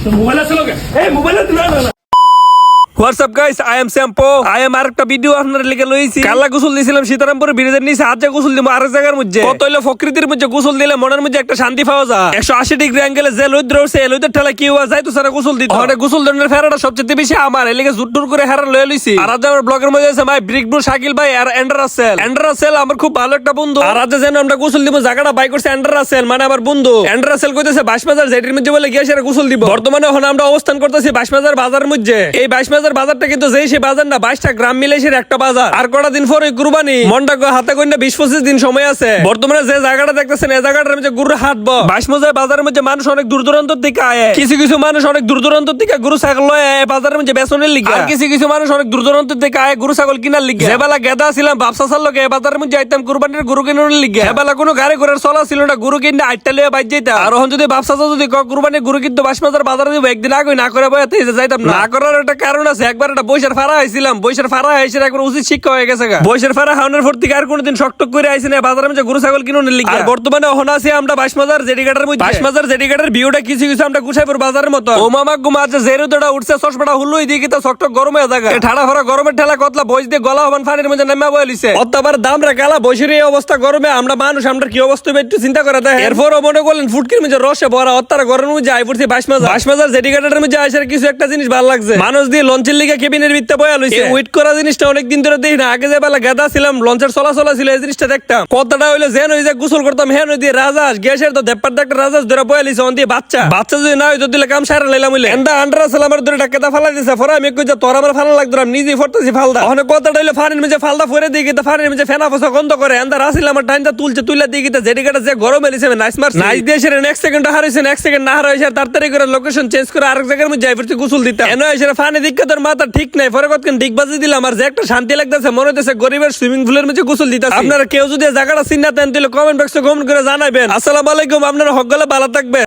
Mobile আছে লোকে এই মোবাইল না না না What's up guys, I am Sampo. I am আরেকটা ভিডিও আপনাদের লিখে লইছি। কাল্লা গোসল দিয়েছিলাম সীতারামপুর ব্রিজের নিচে, আজ গোসল দিব আরেক জায়গার মধ্যে। কত হইলো প্রকৃতির মধ্যে গোসল দিলে মনের মধ্যে একটা শান্তি পাওয়া যায়। 180 ডিগ্রি অ্যাঙ্গেলে যে লইদ্র উঠছে এই লইদের ঠেলা কি হওয়া যায় তো সারা গোসল দিতে। মানে গোসল ধরনের ফেরাটা সবচেয়ে বেশি আমার এলাকে জুটটুর করে হেরা লয়ে লইছি। আর আজ আমার ব্লগের মধ্যে আছে ভাই ব্রিক ব্রু শাকিল ভাই আর এন্ডার রাসেল। এন্ডার রাসেল আমার খুব ভালো একটা বন্ধু। আর আজ যেন আমরা গোসল দিব জায়গাটা বাই করছে এন্ডার রাসেল, মানে আমার বন্ধু। এন্ডার রাসেল কইতেছে বাসমাজার যেটির মধ্যে বলে গিয়ে সেরা গোসল দিব। বর্তমানে এখন আমরা অবস্থান করতেছি বাসমাজার বাজারের মধ্যে। এই বাসমাজার বাজারটা কিন্তু যেই সে বাজার না, 22টা গ্রাম মিলে সে একটা বাজার। আর কটা দিন পরে কুরবানি, মনটা হাতে কইনা 20-25 দিন সময় আছে। বর্তমানে যে জায়গাটা দেখতেছেন এই জায়গাটার মধ্যে গরুর হাট বাসমজার বাজারের মধ্যে মানুষ অনেক দূর দূরান্ত থেকে আয়। কিছু কিছু মানুষ অনেক দূর দূরান্ত থেকে গরু ছাগল লয় বাজারের মধ্যে বেচনের লিগে। আর কিছু কিছু মানুষ অনেক দূর দূরান্ত থেকে আয় গরু ছাগল কিনার লিগে। যেবেলা গেদা ছিলাম ব্যবসার লোকে বাজারের মধ্যে আইতাম কুরবানির গরু কেনার লিগে। এবেলা কোনো গাড়ি ঘোড়ার চলা ছিল না, গরু কিনে আটটা লইয়া বাইর যাইতাম। আর এখন যদি ব্যবসা যদি কুরবানির গরু কিন্তু বাসমাজার বাজারে দিব, একদিন আগে না করে বয়াতে যাইতাম না। করার একটা কারণ আছে, একবার একটা বৈশার ফাড়া হয়েছিলাম, বৈশার ফাড়া হয়েছে একবার উচিত শিক্ষা হয়ে গেছে। বৈশার ফাড়া খাওয়ানোর পর থেকে আর কোনোদিন শক্টক করে আইসি না বাজারের মধ্যে গরু ছাগল কিনুনের লিগে। আর বর্তমানে এখন আছি আমরা বাসমাজার জেডিঘাটের মধ্যে। বাসমাজার জেডিঘাটের ভিউটা কিছু কিছু আমরা গুছাইপুর বাজারের মতো। ও মামা গুমা আছে জেরুদটা উঠছে চশমাটা হুল্লুই দিয়ে কিন্তু শক্টক গরমে জায়গা ঠাড়া ফরা গরমের ঠেলা কতলা বইস দিয়ে গলা হবান ফানির মধ্যে নেমা বইলিছে। অতবার দাম রে কালা বৈশের এই অবস্থা গরমে আমরা মানুষ আমরা কি অবস্থা একটু চিন্তা করে দেয়। এরপরও মনে করলেন ফুটকির মধ্যে রসে ভরা অত্যার গরমের মধ্যে আই পড়ছি বাসমাজার। বাসমাজার জেডিঘাটের মধ্যে আইসার কিছু একটা জিনিস ভালো লাগছে, মানুষ দিয়ে লঞ্চের লিগে কেবিনের ভিতরে বয়া লইছে। ওয়েট করা জিনিসটা অনেকদিন ধরে দেখি না। আগে যে বেলা গেদা ছিলাম লঞ্চের চলাচলা ছিল এই জিনিসটা দেখতাম। কতটা হইলো যেন ওই যে গোসল করতাম হেন দিয়ে রাজাস গ্যাসের তো দেপার ডাক্তার রাজাস ধরে বয়া লিছে অন দিয়ে বাচ্চা যদি না হইতো দিলে কাম সারা লাইলাম হইলে এন্ডা আন্ডার আসলে আমার ধরে ডাক্তার ফালা দিছে। ফরা আমি কই যে তোর আমার ফালা লাগতো আমি নিজেই ফরতেছি ফালদা। অনেক কতটা হইলো ফানির মধ্যে ফালদা ফরে দিয়ে গিয়ে ফানির মধ্যে ফেনা ফসা গন্ধ করে এন্ডা রাসিল আমার টাইমটা তুলছে তুইলা দিয়ে গিয়ে জেডিঘাটে যে গরম এলিছে নাইস মার নাইস দিয়ে সেরে নেক্সট সেকেন্ড হারাইছে নেক্সট সেকেন্ড না হারাইছে তাড়াতাড়ি করে লোকেশন চেঞ্জ করে আরেক জায়গার মধ্যে যাই ফিরতে গোসল দিতাম। এনে এসে ফানি দিক্কা তোর মাথা ঠিক নাই পরে কতক্ষণ ডিগ বাজি দিলাম। আর যে একটা শান্তি লাগতেছে মনে হইতেছে গরিবের সুইমিং পুলের মধ্যে গোসল দিতাম। আপনারা কেউ যদি জায়গাটা চিন্তা দেন তাহলে কমেন্ট বক্সে কমেন্ট করে জানাবেন। আসসালামু আলাইকুম, আপনারা হকগলে ভালো থাকবেন।